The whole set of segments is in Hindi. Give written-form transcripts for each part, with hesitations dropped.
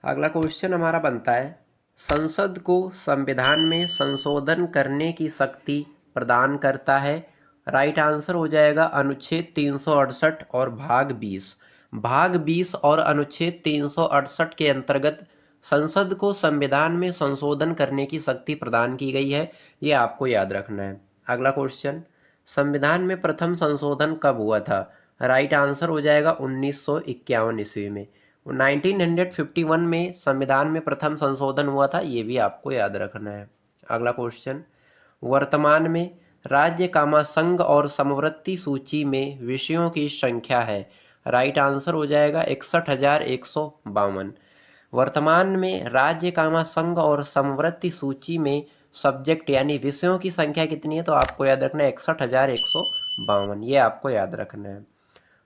अगला क्वेश्चन हमारा बनता है, संसद को संविधान में संशोधन करने की शक्ति प्रदान करता है। राइट आंसर हो जाएगा अनुच्छेद 368 और भाग 20। भाग 20 और अनुच्छेद 368 के अंतर्गत संसद को संविधान में संशोधन करने की शक्ति प्रदान की गई है। ये आपको याद रखना है। अगला क्वेश्चन, संविधान में प्रथम संशोधन कब हुआ था? राइट आंसर हो जाएगा 1951 ईस्वी में। 1951 में संविधान में प्रथम संशोधन हुआ था, ये भी आपको याद रखना है। अगला क्वेश्चन, वर्तमान में राज्य कामा संघ और समवर्ती सूची में विषयों की संख्या है। राइट आंसर हो जाएगा 61,152। वर्तमान में राज्य कामा संघ और समवर्ती सूची में सब्जेक्ट यानी विषयों की संख्या कितनी है? तो आपको याद रखना है 61,152, ये आपको याद रखना है।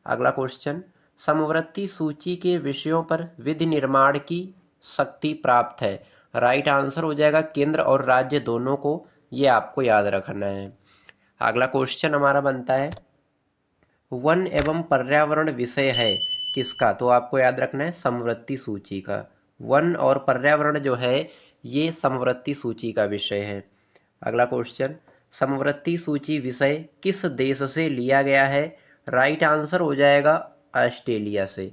अगला क्वेश्चन, समवर्ती सूची के विषयों पर विधि निर्माण की शक्ति प्राप्त है। राइट आंसर हो जाएगा केंद्र और राज्य दोनों को, ये आपको याद रखना है। अगला क्वेश्चन हमारा बनता है, वन एवं पर्यावरण विषय है किसका? तो आपको याद रखना है समवर्ती सूची का। वन और पर्यावरण जो है ये समवर्ती सूची का विषय है। अगला क्वेश्चन, समवर्ती सूची विषय किस देश से लिया गया है? राइट आंसर हो जाएगा ऑस्ट्रेलिया से।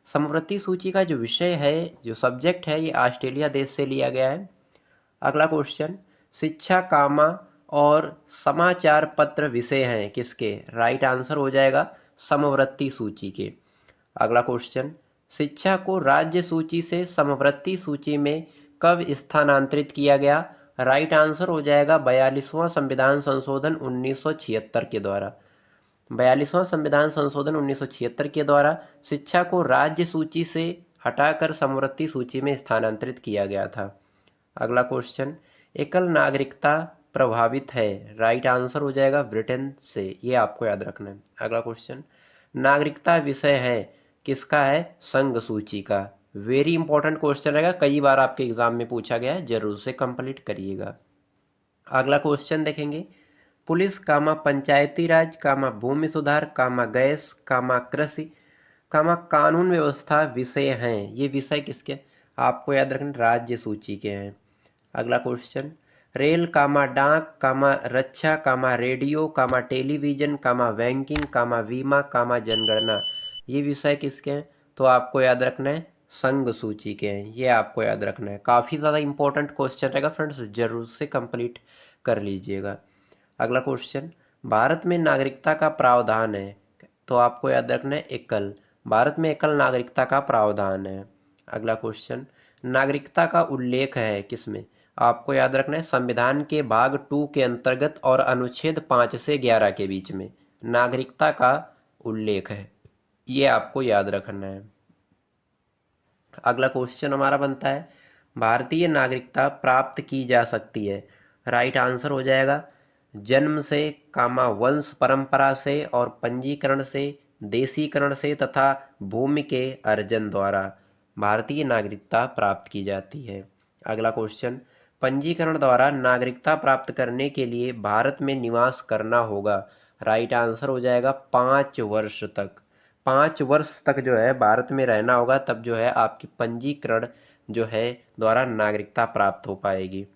समवर्ती सूची का जो विषय है, जो सब्जेक्ट है, ये ऑस्ट्रेलिया देश से लिया गया है। अगला क्वेश्चन, शिक्षा कामा और समाचार पत्र विषय हैं किसके? राइट आंसर हो जाएगा समवर्ती सूची के। अगला क्वेश्चन, शिक्षा को राज्य सूची से समवर्ती सूची में कब स्थानांतरित किया गया? राइट आंसर हो जाएगा 42वां संविधान संशोधन 1976 के द्वारा। 42वां संविधान संशोधन 1976 के द्वारा शिक्षा को राज्य सूची से हटाकर समवर्ती सूची में स्थानांतरित किया गया था। अगला क्वेश्चन, एकल नागरिकता प्रभावित है। राइट आंसर हो जाएगा ब्रिटेन से, ये आपको याद रखना है। अगला क्वेश्चन, नागरिकता विषय है किसका है? संघ सूची का। वेरी इंपॉर्टेंट क्वेश्चन रहेगा, कई बार आपके एग्जाम में पूछा गया है, जरूर से कंप्लीट करिएगा। अगला क्वेश्चन देखेंगे, पुलिस कामा पंचायती राज कामा भूमि सुधार कामा गैस कामा कृषि कामा कानून व्यवस्था विषय हैं। ये विषय किसके? आपको याद रखना राज्य सूची के हैं। अगला क्वेश्चन, रेल कामा डाक कामा रक्षा कामा रेडियो कामा टेलीविजन कामा बैंकिंग कामा बीमा कामा जनगणना, ये विषय किसके हैं? तो आपको याद रखना है संघ सूची के हैं, ये आपको याद रखना है। काफ़ी ज़्यादा इंपॉर्टेंट क्वेश्चन रहेगा फ्रेंड्स, जरूर से कंप्लीट कर लीजिएगा। अगला क्वेश्चन, भारत में नागरिकता का प्रावधान है, तो आपको याद रखना है एकल। भारत में एकल नागरिकता का प्रावधान है। अगला क्वेश्चन, नागरिकता का उल्लेख है किसमें? आपको याद रखना है संविधान के भाग 2 के अंतर्गत और अनुच्छेद 5 से 11 के बीच में नागरिकता का उल्लेख है, ये आपको याद रखना है। अगला क्वेश्चन हमारा बनता है, भारतीय नागरिकता प्राप्त की जा सकती है। राइट आंसर हो जाएगा जन्म से कामा वंश परंपरा से और पंजीकरण से, देशीकरण से तथा भूमि के अर्जन द्वारा भारतीय नागरिकता प्राप्त की जाती है। अगला क्वेश्चन, पंजीकरण द्वारा नागरिकता प्राप्त करने के लिए भारत में निवास करना होगा। राइट आंसर हो जाएगा 5 वर्ष तक। 5 वर्ष तक जो है भारत में रहना होगा, तब जो है आपकी पंजीकरण जो है द्वारा नागरिकता प्राप्त हो पाएगी।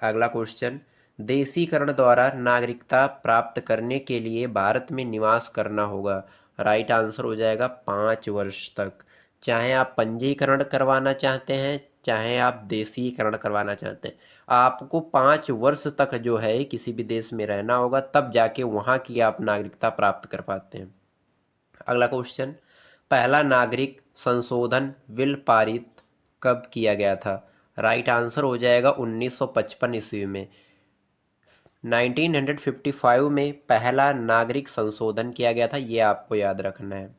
अगला क्वेश्चन, देशीकरण द्वारा नागरिकता प्राप्त करने के लिए भारत में निवास करना होगा। राइट आंसर हो जाएगा 5 वर्ष तक। चाहे आप पंजीकरण करवाना चाहते हैं, चाहे आप देशीकरण करवाना चाहते हैं, आपको 5 वर्ष तक जो है किसी भी देश में रहना होगा, तब जाके वहाँ की आप नागरिकता प्राप्त कर पाते हैं। अगला क्वेश्चन, पहला नागरिक संशोधन बिल पारित कब किया गया था? राइट आंसर हो जाएगा 1955 ईस्वी में। 1955 में पहला नागरिक संशोधन किया गया था, ये आपको याद रखना है।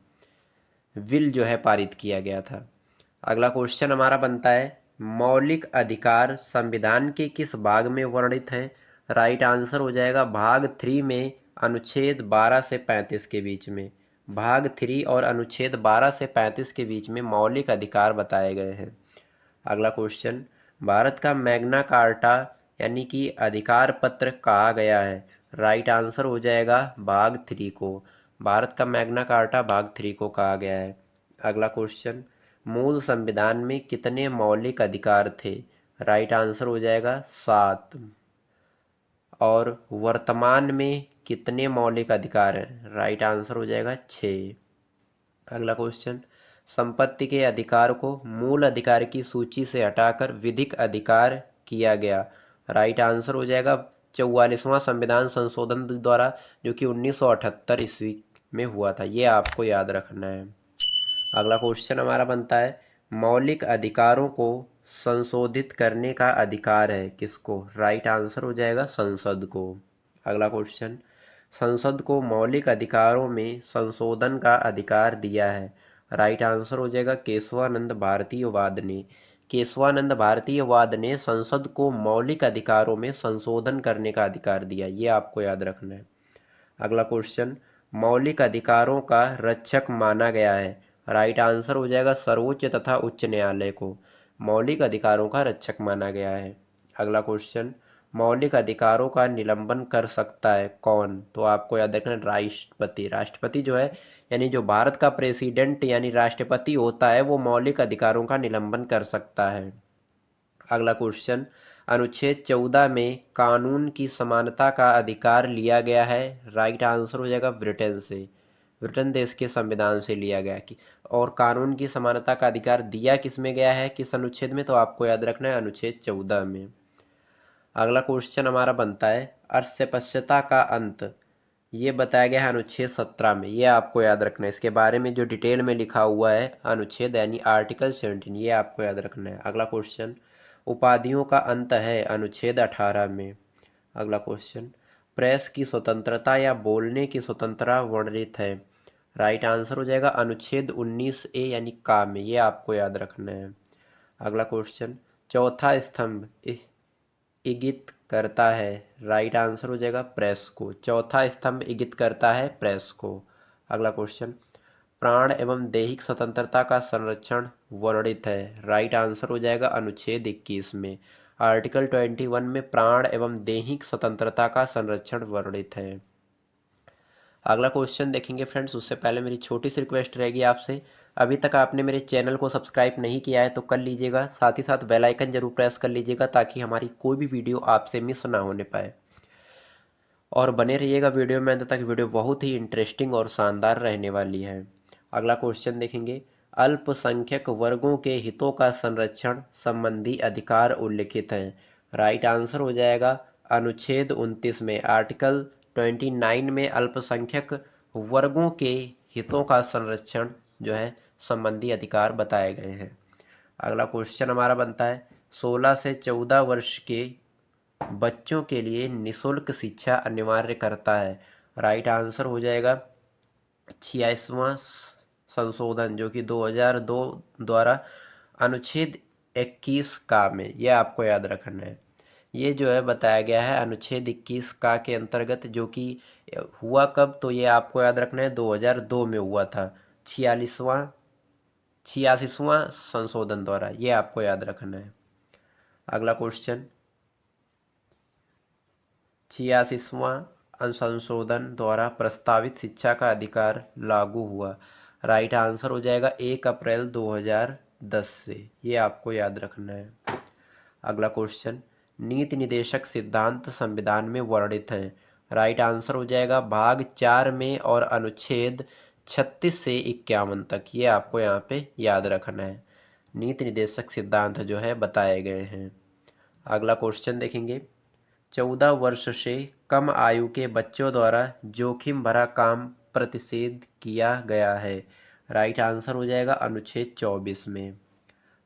बिल जो है पारित किया गया था। अगला क्वेश्चन हमारा बनता है, मौलिक अधिकार संविधान के किस भाग में वर्णित हैं? राइट आंसर हो जाएगा भाग 3 में, अनुच्छेद 12 से 35 के बीच में। भाग 3 और अनुच्छेद 12 से 35 के बीच में मौलिक अधिकार बताए गए हैं। अगला क्वेश्चन, भारत का मैग्ना कार्टा यानी कि अधिकार पत्र कहा गया है। राइट आंसर हो जाएगा भाग 3 को। भारत का मैग्ना कार्टा भाग 3 को कहा गया है। अगला क्वेश्चन, मूल संविधान में कितने मौलिक अधिकार थे? राइट आंसर हो जाएगा 7। और वर्तमान में कितने मौलिक अधिकार हैं? राइट आंसर हो जाएगा 6। अगला क्वेश्चन, संपत्ति के अधिकार को मूल अधिकार की सूची से हटाकर विधिक अधिकार किया गया। राइट आंसर हो जाएगा 44वां संविधान संशोधन द्वारा, जो कि 1978 ईस्वी में हुआ था। ये आपको याद रखना है। अगला क्वेश्चन हमारा बनता है, मौलिक अधिकारों को संशोधित करने का अधिकार है किसको? राइट आंसर हो जाएगा संसद को। अगला क्वेश्चन, संसद को मौलिक अधिकारों में संशोधन का अधिकार दिया है। राइट आंसर हो जाएगा केशवानंद भारतीयवाद ने। केशवानंद भारतीयवाद ने संसद को मौलिक अधिकारों में संशोधन करने का अधिकार दिया। ये आपको याद रखना है। अगला क्वेश्चन, मौलिक अधिकारों का रक्षक माना गया है। राइट आंसर हो जाएगा सर्वोच्च तथा उच्च न्यायालय को मौलिक अधिकारों का रक्षक माना गया है। अगला क्वेश्चन, मौलिक अधिकारों का निलंबन कर सकता है कौन? तो आपको याद रखना राष्ट्रपति। राष्ट्रपति जो है यानी जो भारत का प्रेसिडेंट यानी राष्ट्रपति होता है, वो मौलिक अधिकारों का निलंबन कर सकता है। अगला क्वेश्चन, अनुच्छेद 14 में कानून की समानता का अधिकार लिया गया है। राइट आंसर हो जाएगा ब्रिटेन से। ब्रिटेन देश के संविधान से लिया गया कि और कानून की समानता का अधिकार दिया किस में गया है, किस अनुच्छेद में? तो आपको याद रखना है अनुच्छेद 14 में। अगला क्वेश्चन हमारा बनता है, अस्पृश्यता का अंत ये बताया गया है अनुच्छेद 17 में। ये आपको याद रखना है। इसके बारे में जो डिटेल में लिखा हुआ है अनुच्छेद यानी आर्टिकल 17, ये आपको याद रखना है। अगला क्वेश्चन, उपाधियों का अंत है अनुच्छेद 18 में। अगला क्वेश्चन, प्रेस की स्वतंत्रता या बोलने की स्वतंत्रता वर्णित है। राइट आंसर हो जाएगा अनुच्छेद 19A यानी का में। ये आपको याद रखना है। अगला क्वेश्चन, चौथा स्तंभ इंगित करता है। राइट आंसर हो जाएगा प्रेस को। चौथा स्तंभ इंगित करता है प्रेस को। अगला क्वेश्चन, प्राण एवं दैहिक स्वतंत्रता का संरक्षण वर्णित है। राइट आंसर हो जाएगा अनुच्छेद 21 में। आर्टिकल 21 में प्राण एवं दैहिक स्वतंत्रता का संरक्षण वर्णित है। अगला क्वेश्चन देखेंगे फ्रेंड्स, उससे पहले मेरी छोटी सी रिक्वेस्ट रहेगी आपसे, अभी तक आपने मेरे चैनल को सब्सक्राइब नहीं किया है तो कर लीजिएगा, साथ ही साथ बेल आइकन जरूर प्रेस कर लीजिएगा ताकि हमारी कोई भी वीडियो आपसे मिस ना होने पाए। और बने रहिएगा वीडियो में अंत तक, वीडियो बहुत ही इंटरेस्टिंग और शानदार रहने वाली है। अगला क्वेश्चन देखेंगे, अल्पसंख्यक वर्गों के हितों का संरक्षण संबंधी अधिकार उल्लिखित हैं। राइट आंसर हो जाएगा अनुच्छेद 29 में। आर्टिकल 29 में अल्पसंख्यक वर्गों के हितों का संरक्षण जो है संबंधी अधिकार बताए गए हैं। अगला क्वेश्चन हमारा बनता है, 16 से 14 वर्ष के बच्चों के लिए निशुल्क शिक्षा अनिवार्य करता है। राइट आंसर हो जाएगा 86वां संशोधन, जो कि 2002 द्वारा अनुच्छेद 21 का में। यह आपको याद रखना है। ये जो है बताया गया है अनुच्छेद 21 का के अंतर्गत, जो कि हुआ कब? तो ये आपको याद रखना है 2002 में हुआ था। 86वां संशोधन द्वारा। ये आपको याद रखना है। अगला क्वेश्चन, 86वां संशोधन द्वारा प्रस्तावित शिक्षा का अधिकार लागू हुआ। राइट आंसर हो जाएगा 1 अप्रैल 2010 से। ये आपको याद रखना है। अगला क्वेश्चन, नीति निदेशक सिद्धांत संविधान में वर्णित हैं। राइट आंसर हो जाएगा भाग 4 में और अनुच्छेद 36 से 51 तक। ये आपको यहाँ पे याद रखना है। नीति निदेशक सिद्धांत जो है बताए गए हैं। अगला क्वेश्चन देखेंगे, 14 वर्ष से कम आयु के बच्चों द्वारा जोखिम भरा काम प्रतिषेध किया गया है। राइट आंसर हो जाएगा अनुच्छेद 24 में।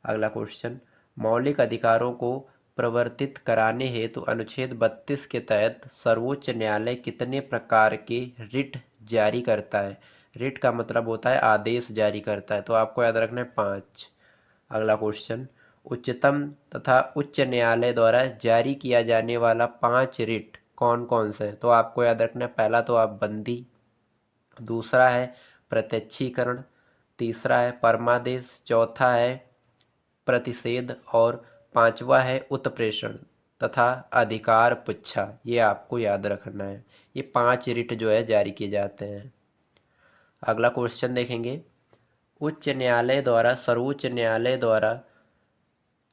अगला क्वेश्चन, मौलिक अधिकारों को प्रवर्तित कराने हेतु अनुच्छेद 32 के तहत सर्वोच्च न्यायालय कितने प्रकार के रिट जारी करता है? रिट का मतलब होता है आदेश जारी करता है, तो आपको याद रखना है 5। अगला क्वेश्चन, उच्चतम तथा उच्च न्यायालय द्वारा जारी किया जाने वाला 5 रिट कौन कौन से? तो आपको याद रखना है, पहला तो आप बंदी, दूसरा है प्रत्यक्षीकरण, तीसरा है परमादेश, चौथा है प्रतिषेध और पांचवा है उत्प्रेषण तथा अधिकार पुच्छा। ये आपको याद रखना है। ये 5 रिट जो है जारी किए जाते हैं। अगला क्वेश्चन देखेंगे, उच्च न्यायालय द्वारा सर्वोच्च न्यायालय द्वारा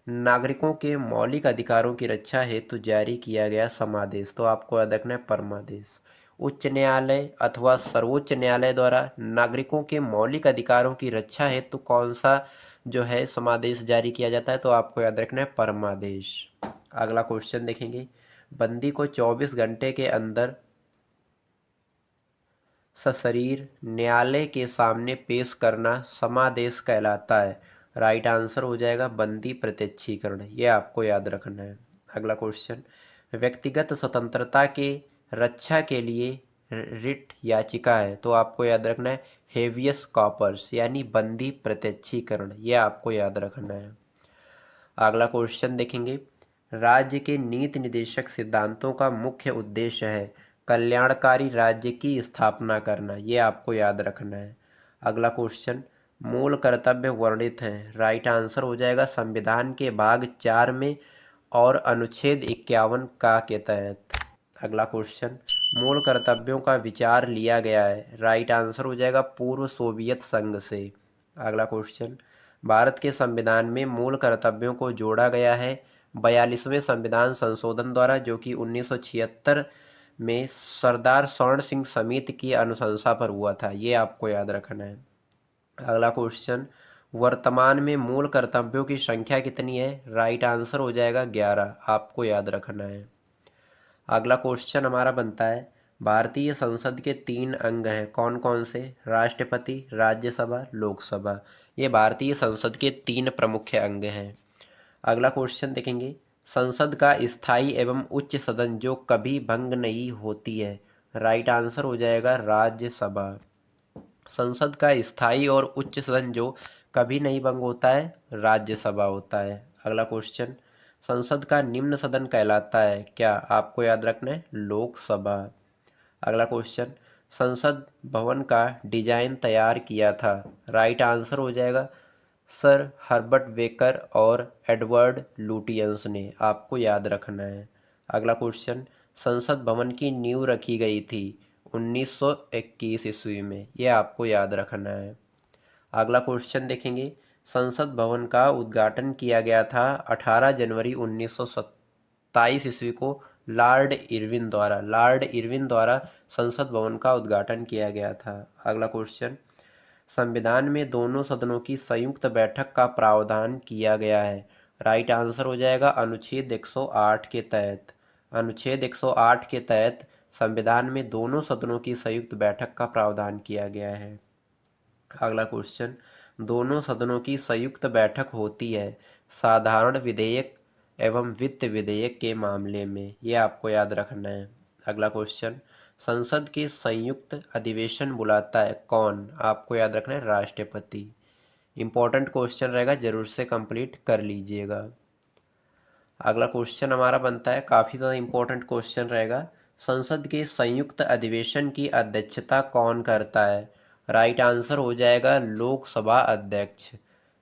नागरिकों के मौलिक अधिकारों की रक्षा हेतु जारी किया गया समादेश। तो आपको याद रखना है परमादेश। उच्च न्यायालय अथवा सर्वोच्च न्यायालय द्वारा नागरिकों के मौलिक अधिकारों की रक्षा हेतु कौन सा जो है समादेश जारी किया जाता है? तो आपको याद रखना है परमादेश। अगला क्वेश्चन देखेंगे, बंदी को 24 घंटे के अंदर सशरीर न्यायालय के सामने पेश करना समादेश कहलाता है। राइट आंसर हो जाएगा बंदी प्रत्यक्षीकरण। ये आपको याद रखना है। अगला क्वेश्चन, व्यक्तिगत स्वतंत्रता के रक्षा के लिए रिट याचिका है। तो आपको याद रखना है हेवियस कॉर्पस यानी बंदी प्रत्यक्षीकरण। ये आपको याद रखना है। अगला क्वेश्चन देखेंगे, राज्य के नीति निर्देशक सिद्धांतों का मुख्य उद्देश्य है कल्याणकारी राज्य की स्थापना करना। ये आपको याद रखना है। अगला क्वेश्चन, मूल कर्तव्य वर्णित हैं। राइट आंसर हो जाएगा संविधान के भाग 4 में और अनुच्छेद 51 का के तहत। अगला क्वेश्चन, मूल कर्तव्यों का विचार लिया गया है। राइट आंसर हो जाएगा पूर्व सोवियत संघ से। अगला क्वेश्चन, भारत के संविधान में मूल कर्तव्यों को जोड़ा गया है 42वें संविधान संशोधन द्वारा, जो कि 1976 में सरदार स्वर्ण सिंह समिति की अनुशंसा पर हुआ था। ये आपको याद रखना है। अगला क्वेश्चन, वर्तमान में मूल कर्तव्यों की संख्या कितनी है? राइट आंसर हो जाएगा 11। आपको याद रखना है। अगला क्वेश्चन हमारा बनता है, भारतीय संसद के 3 अंग हैं, कौन कौन से? राष्ट्रपति, राज्यसभा, लोकसभा। ये भारतीय संसद के 3 प्रमुख अंग हैं। अगला क्वेश्चन देखेंगे, संसद का स्थायी एवं उच्च सदन जो कभी भंग नहीं होती है। राइट आंसर हो जाएगा राज्यसभा। संसद का स्थायी और उच्च सदन जो कभी नहीं भंग होता है, राज्यसभा होता है। अगला क्वेश्चन, संसद का निम्न सदन कहलाता है क्या? आपको याद रखना है लोकसभा। अगला क्वेश्चन, संसद भवन का डिजाइन तैयार किया था। राइट आंसर हो जाएगा सर हर्बर्ट बेकर और एडवर्ड लुटियंस ने। आपको याद रखना है। अगला क्वेश्चन, संसद भवन की नींव रखी गई थी 1921 ईस्वी में। यह आपको याद रखना है। अगला क्वेश्चन देखेंगे, संसद भवन का उद्घाटन किया गया था 18 जनवरी 1927 ईस्वी को लॉर्ड इरविन द्वारा संसद भवन का उद्घाटन किया गया था। अगला क्वेश्चन, संविधान में दोनों सदनों की संयुक्त बैठक का प्रावधान किया गया है। राइट आंसर हो जाएगा अनुच्छेद 108 के तहत। अनुच्छेद 108 के तहत संविधान में दोनों सदनों की संयुक्त बैठक का प्रावधान किया गया है। अगला क्वेश्चन, दोनों सदनों की संयुक्त बैठक होती है साधारण विधेयक एवं वित्त विधेयक के मामले में। यह आपको याद रखना है। अगला क्वेश्चन, संसद के संयुक्त अधिवेशन बुलाता है कौन? आपको याद रखना है राष्ट्रपति। इंपॉर्टेंट क्वेश्चन रहेगा, जरूर से कंप्लीट कर लीजिएगा। अगला क्वेश्चन हमारा बनता है, काफ़ी ज़्यादा इंपॉर्टेंट क्वेश्चन रहेगा, संसद के संयुक्त अधिवेशन की अध्यक्षता कौन करता है? राइट आंसर हो जाएगा लोकसभा अध्यक्ष।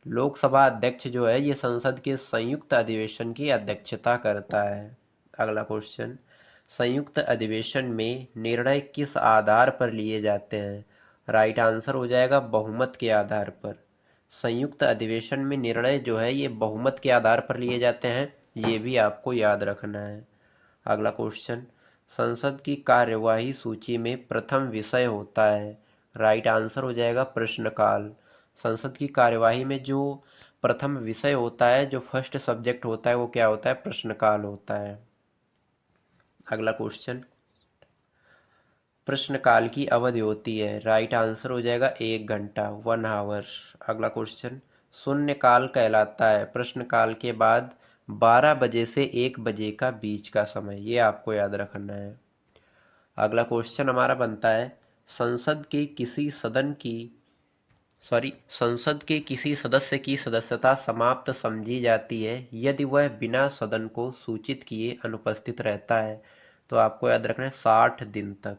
लोकसभा अध्यक्ष जो है ये संसद के संयुक्त अधिवेशन की अध्यक्षता करता है। अगला क्वेश्चन, संयुक्त अधिवेशन में निर्णय किस आधार पर लिए जाते हैं? राइट आंसर हो जाएगा बहुमत के आधार पर। संयुक्त अधिवेशन में निर्णय जो है ये बहुमत के आधार पर लिए जाते हैं। ये भी आपको याद रखना है। अगला क्वेश्चन, संसद की कार्यवाही सूची में प्रथम विषय होता है। राइट आंसर हो जाएगा प्रश्नकाल। संसद की कार्यवाही में जो प्रथम विषय होता है, जो फर्स्ट सब्जेक्ट होता है, वो क्या होता है? प्रश्नकाल होता है। अगला क्वेश्चन, प्रश्नकाल की अवधि होती है। राइट आंसर हो जाएगा 1 घंटा, 1 आवर। अगला क्वेश्चन, शून्यकाल कहलाता है प्रश्नकाल के बाद 12 बजे से 1 बजे का बीच का समय। ये आपको याद रखना है। अगला क्वेश्चन हमारा बनता है, संसद के किसी सदस्य की सदस्यता समाप्त समझी जाती है यदि वह बिना सदन को सूचित किए अनुपस्थित रहता है। तो आपको याद रखना है 60 दिन तक।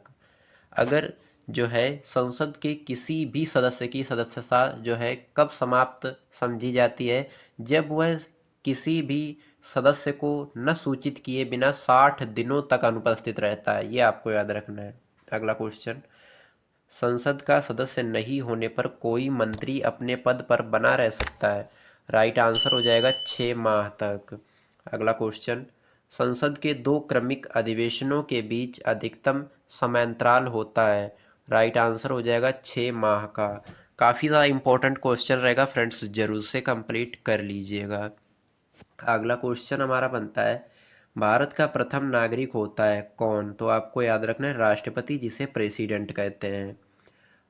अगर जो है संसद के किसी भी सदस्य की सदस्यता जो है कब समाप्त समझी जाती है? जब वह किसी भी सदस्य को न सूचित किए बिना 60 दिनों तक अनुपस्थित रहता है। ये आपको याद रखना है। अगला क्वेश्चन, संसद का सदस्य नहीं होने पर कोई मंत्री अपने पद पर बना रह सकता है? राइट आंसर हो जाएगा 6 माह तक। अगला क्वेश्चन, संसद के दो क्रमिक अधिवेशनों के बीच अधिकतम समयांतराल होता है? राइट आंसर हो जाएगा 6 माह का। काफ़ी ज़्यादा इंपॉर्टेंट क्वेश्चन रहेगा फ्रेंड्स, जरूर से कंप्लीट कर लीजिएगा। अगला क्वेश्चन हमारा बनता है, भारत का प्रथम नागरिक होता है कौन? तो आपको याद रखना है राष्ट्रपति, जिसे प्रेसिडेंट कहते हैं।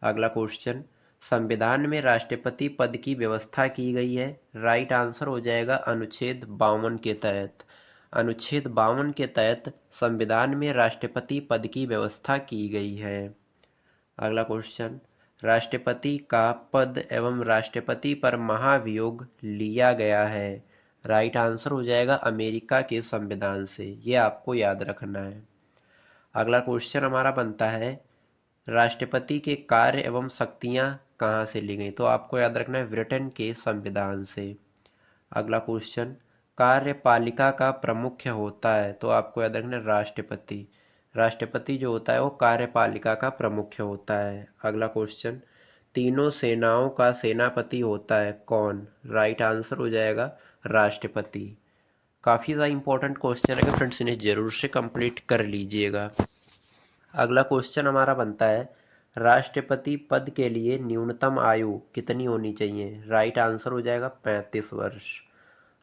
अगला क्वेश्चन, संविधान में राष्ट्रपति पद की व्यवस्था की गई है? राइट आंसर हो जाएगा अनुच्छेद 52 के तहत। अनुच्छेद 52 के तहत संविधान में राष्ट्रपति पद की व्यवस्था की गई है। अगला क्वेश्चन, राष्ट्रपति का पद एवं राष्ट्रपति पर महाभियोग लिया गया है? राइट आंसर हो जाएगा अमेरिका के संविधान से, ये आपको याद रखना है। अगला क्वेश्चन हमारा बनता है, राष्ट्रपति के कार्य एवं शक्तियां कहाँ से ली गई? तो आपको याद रखना है ब्रिटेन के संविधान से। अगला क्वेश्चन, कार्यपालिका का प्रमुख होता है? तो आपको याद रखना है राष्ट्रपति। राष्ट्रपति जो होता है वो कार्यपालिका का प्रमुख होता है। अगला क्वेश्चन, तीनों सेनाओं का सेनापति होता है कौन? राइट आंसर हो जाएगा राष्ट्रपति। काफ़ी ज़्यादा इंपॉर्टेंट क्वेश्चन है फ्रेंड्स, इन्हें जरूर से कंप्लीट कर लीजिएगा। अगला क्वेश्चन हमारा बनता है, राष्ट्रपति पद के लिए न्यूनतम आयु कितनी होनी चाहिए? राइट आंसर हो जाएगा 35 वर्ष।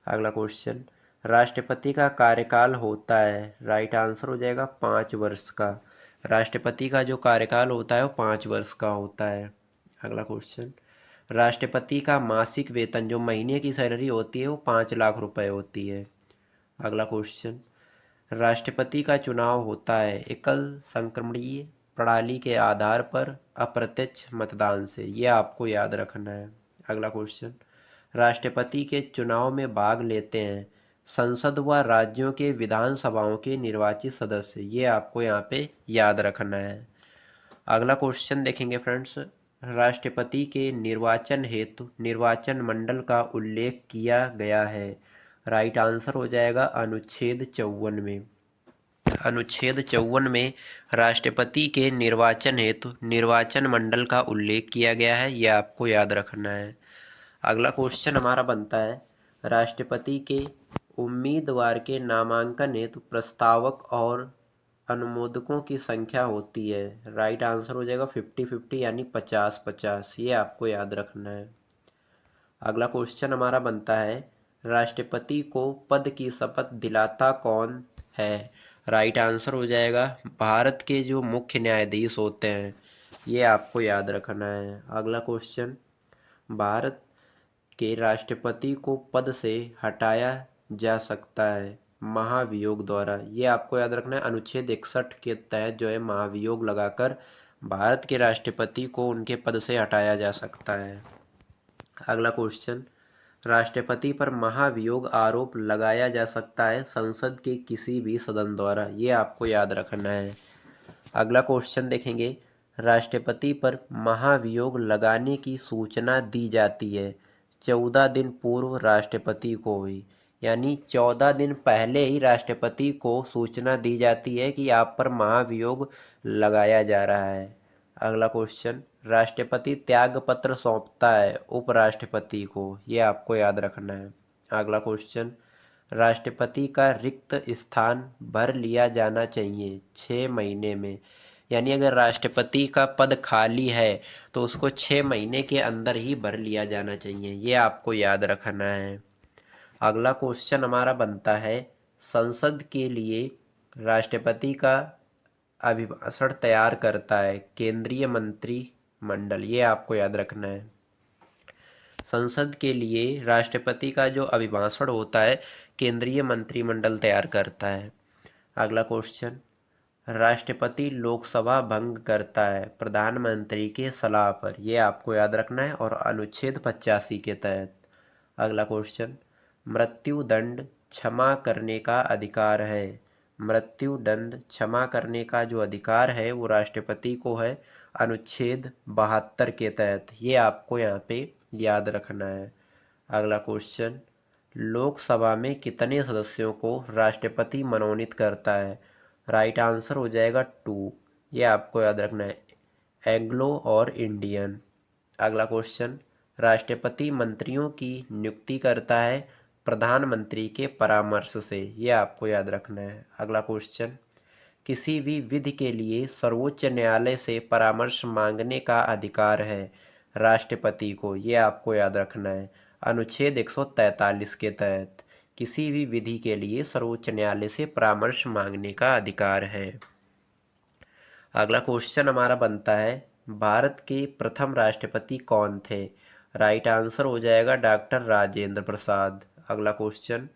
अगला क्वेश्चन, राष्ट्रपति का कार्यकाल होता है? राइट आंसर हो जाएगा 5 वर्ष का। राष्ट्रपति का जो कार्यकाल होता है वो 5 वर्ष का होता है। अगला क्वेश्चन, राष्ट्रपति का मासिक वेतन, जो महीने की सैलरी होती है, वो 5 लाख रुपए होती है। अगला क्वेश्चन, राष्ट्रपति का चुनाव होता है एकल संक्रमणीय प्रणाली के आधार पर, अप्रत्यक्ष मतदान से? ये आपको याद रखना है। अगला क्वेश्चन, राष्ट्रपति के चुनाव में भाग लेते हैं संसद व राज्यों के विधानसभाओं के निर्वाचित सदस्य? ये आपको यहाँ पे याद रखना है। अगला क्वेश्चन देखेंगे फ्रेंड्स, राष्ट्रपति के निर्वाचन हेतु निर्वाचन मंडल का उल्लेख किया गया है? राइट आंसर हो जाएगा अनुच्छेद 54 में। अनुच्छेद 54 में राष्ट्रपति के निर्वाचन हेतु निर्वाचन मंडल का उल्लेख किया गया है, यह आपको याद रखना है। अगला क्वेश्चन हमारा बनता है, राष्ट्रपति के उम्मीदवार के नामांकन हेतु प्रस्तावक और अनुमोदकों की संख्या होती है? राइट आंसर हो जाएगा 50-50 यानी 50-50, ये आपको याद रखना है। अगला क्वेश्चन हमारा बनता है, राष्ट्रपति को पद की शपथ दिलाता कौन है? राइट आंसर हो जाएगा भारत के जो मुख्य न्यायाधीश होते हैं, ये आपको याद रखना है। अगला क्वेश्चन, भारत के राष्ट्रपति को पद से हटाया जा सकता है महाभियोग द्वारा? ये आपको याद रखना है अनुच्छेद 61 के तहत जो है महाभियोग लगाकर भारत के राष्ट्रपति को उनके पद से हटाया जा सकता है। अगला क्वेश्चन, राष्ट्रपति पर महाभियोग आरोप लगाया जा सकता है संसद के किसी भी सदन द्वारा? ये आपको याद रखना है। अगला क्वेश्चन देखेंगे, राष्ट्रपति पर महाभियोग लगाने की सूचना दी जाती है 14 दिन पूर्व राष्ट्रपति को हुई, यानी 14 दिन पहले ही राष्ट्रपति को सूचना दी जाती है कि आप पर महाभियोग लगाया जा रहा है। अगला क्वेश्चन, राष्ट्रपति त्याग पत्र सौंपता है उपराष्ट्रपति को? ये आपको याद रखना है। अगला क्वेश्चन, राष्ट्रपति का रिक्त स्थान भर लिया जाना चाहिए 6 महीने में, यानी अगर राष्ट्रपति का पद खाली है तो उसको 6 महीने के अंदर ही भर लिया जाना चाहिए, ये आपको याद रखना है। अगला क्वेश्चन हमारा बनता है, संसद के लिए राष्ट्रपति का अभिभाषण तैयार करता है केंद्रीय मंत्रिमंडल? ये आपको याद रखना है। संसद के लिए राष्ट्रपति का जो अभिभाषण होता है केंद्रीय मंत्रिमंडल तैयार करता है। अगला क्वेश्चन, राष्ट्रपति लोकसभा भंग करता है प्रधानमंत्री के सलाह पर? यह आपको याद रखना है और अनुच्छेद 85 के तहत। अगला क्वेश्चन, मृत्यु दंड क्षमा करने का अधिकार है? मृत्यु दंड क्षमा करने का जो अधिकार है वो राष्ट्रपति को है अनुच्छेद 72 के तहत, ये आपको यहाँ पे याद रखना है। अगला क्वेश्चन, लोकसभा में कितने सदस्यों को राष्ट्रपति मनोनीत करता है? राइट आंसर हो जाएगा 2, ये आपको याद रखना है। एंग्लो और इंडियन। अगला क्वेश्चन, राष्ट्रपति मंत्रियों की नियुक्ति करता है प्रधानमंत्री के परामर्श से, ये आपको याद रखना है। अगला क्वेश्चन, किसी भी विधि के लिए सर्वोच्च न्यायालय से परामर्श मांगने का अधिकार है राष्ट्रपति को, ये आपको याद रखना है। अनुच्छेद 143 के तहत किसी भी विधि के लिए सर्वोच्च न्यायालय से परामर्श मांगने का अधिकार है। अगला क्वेश्चन हमारा बनता है, भारत के प्रथम राष्ट्रपति कौन थे? राइट आंसर हो जाएगा डॉक्टर राजेंद्र प्रसाद। अगला क्वेश्चन,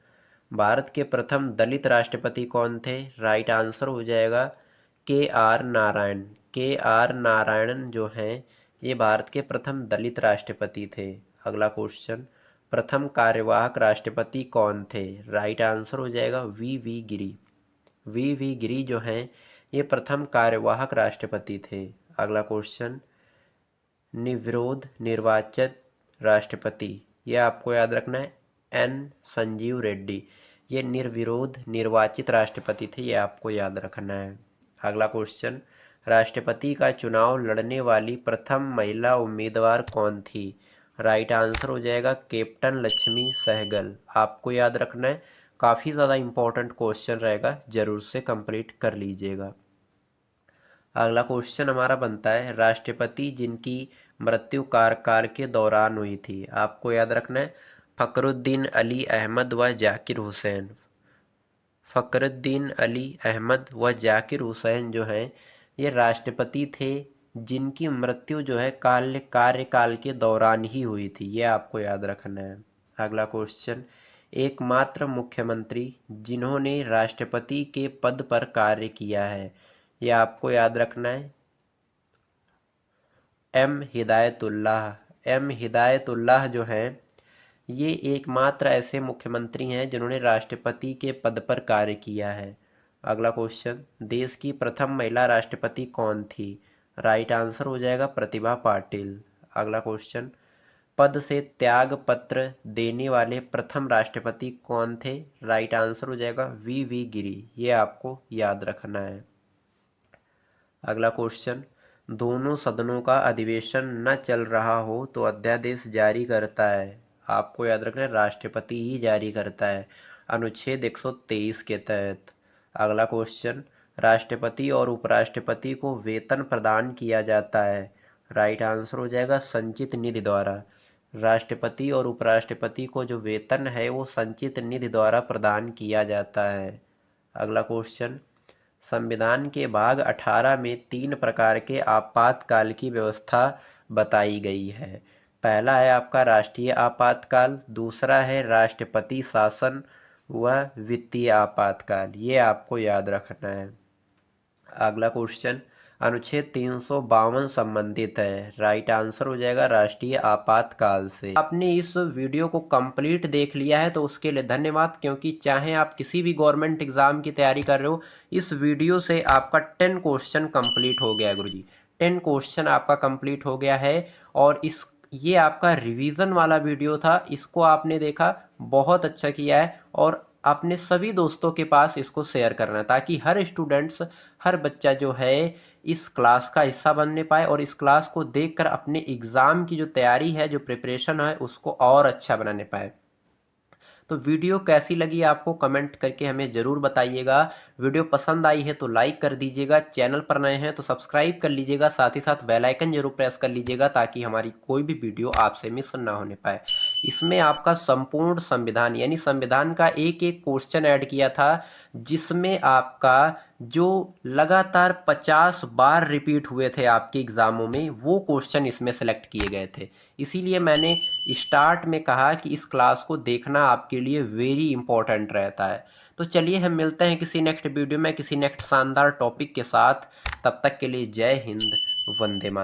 भारत के प्रथम दलित राष्ट्रपति कौन थे? राइट आंसर हो जाएगा के आर नारायण। के आर नारायणन जो हैं ये भारत के प्रथम दलित राष्ट्रपति थे। अगला क्वेश्चन, प्रथम कार्यवाहक राष्ट्रपति कौन थे? राइट आंसर हो जाएगा वी गिरी। वी गिरी जो हैं ये प्रथम कार्यवाहक राष्ट्रपति थे। अगला क्वेश्चन, निर्विरोध निर्वाचित राष्ट्रपति, ये आपको याद रखना है एन संजीव रेड्डी। ये निर्विरोध निर्वाचित राष्ट्रपति थे, ये आपको याद रखना है। अगला क्वेश्चन, राष्ट्रपति का चुनाव लड़ने वाली प्रथम महिला उम्मीदवार कौन थी? राइट आंसर हो जाएगा कैप्टन लक्ष्मी सहगल। आपको याद रखना है, काफ़ी ज़्यादा इम्पोर्टेंट क्वेश्चन रहेगा, जरूर से कंप्लीट कर लीजिएगा। अगला क्वेश्चन हमारा बनता है, राष्ट्रपति जिनकी मृत्यु कार्यकाल के दौरान हुई थी, आपको याद रखना है फखरुद्दीन अली अहमद व जाकिर हुसैन। फखरुद्दीन अली अहमद व जाकिर हुसैन जो हैं ये राष्ट्रपति थे जिनकी मृत्यु जो है कार्यकाल के दौरान ही हुई थी, ये आपको याद रखना है। अगला क्वेश्चन, एकमात्र मुख्यमंत्री जिन्होंने राष्ट्रपति के पद पर कार्य किया है, ये आपको याद रखना है एम हिदायतुल्लाह। एम हिदायतुल्लाह जो हैं ये एकमात्र ऐसे मुख्यमंत्री हैं जिन्होंने राष्ट्रपति के पद पर कार्य किया है। अगला क्वेश्चन, देश की प्रथम महिला राष्ट्रपति कौन थी? राइट आंसर हो जाएगा प्रतिभा पाटिल। अगला क्वेश्चन, पद से त्याग पत्र देने वाले प्रथम राष्ट्रपति कौन थे? राइट आंसर हो जाएगा वी गिरी। ये आपको याद रखना है। अगला क्वेश्चन, दोनों सदनों का अधिवेशन न चल रहा हो तो अध्यादेश जारी करता है, आपको याद रखना है राष्ट्रपति ही जारी करता है अनुच्छेद 123 के तहत। अगला क्वेश्चन, राष्ट्रपति और उपराष्ट्रपति को वेतन प्रदान किया जाता है, राइट आंसर हो जाएगा संचित निधि द्वारा। राष्ट्रपति और उपराष्ट्रपति को जो वेतन है वो संचित निधि द्वारा प्रदान किया जाता है। अगला क्वेश्चन, संविधान के भाग 18 में 3 प्रकार के आपातकाल की व्यवस्था बताई गई है। पहला है आपका राष्ट्रीय आपातकाल, दूसरा है राष्ट्रपति शासन व वित्तीय आपातकाल, ये आपको याद रखना है। अगला क्वेश्चन, अनुच्छेद 352 संबंधित है, राइट आंसर हो जाएगा राष्ट्रीय आपातकाल से। आपने इस वीडियो को कंप्लीट देख लिया है तो उसके लिए धन्यवाद, क्योंकि चाहे आप किसी भी गवर्नमेंट एग्जाम की तैयारी कर रहे हो, इस वीडियो से आपका 10 क्वेश्चन कंप्लीट हो गया है गुरुजी। 10 क्वेश्चन आपका कंप्लीट हो गया है और ये आपका रिवीजन वाला वीडियो था, इसको आपने देखा, बहुत अच्छा किया है और अपने सभी दोस्तों के पास इसको शेयर करना है ताकि हर स्टूडेंट्स, हर बच्चा जो है इस क्लास का हिस्सा बनने पाए और इस क्लास को देखकर अपने एग्ज़ाम की जो तैयारी है, जो प्रिपरेशन है, उसको और अच्छा बनाने पाए। तो वीडियो कैसी लगी आपको कमेंट करके हमें ज़रूर बताइएगा। वीडियो पसंद आई है तो लाइक कर दीजिएगा, चैनल पर नए हैं तो सब्सक्राइब कर लीजिएगा, साथ ही साथ बेल आइकन जरूर प्रेस कर लीजिएगा ताकि हमारी कोई भी वीडियो आपसे मिस ना होने पाए। इसमें आपका संपूर्ण संविधान यानी संविधान का एक एक क्वेश्चन ऐड किया था, जिसमें आपका जो लगातार 50 बार रिपीट हुए थे आपके एग्ज़ामों में, वो क्वेश्चन इसमें सेलेक्ट किए गए थे। इसीलिए मैंने स्टार्ट में कहा कि इस क्लास को देखना आपके लिए वेरी इंपॉर्टेंट रहता है। तो चलिए हम मिलते हैं किसी नेक्स्ट वीडियो में किसी नेक्स्ट शानदार टॉपिक के साथ। तब तक के लिए जय हिंद, वंदे मातरम।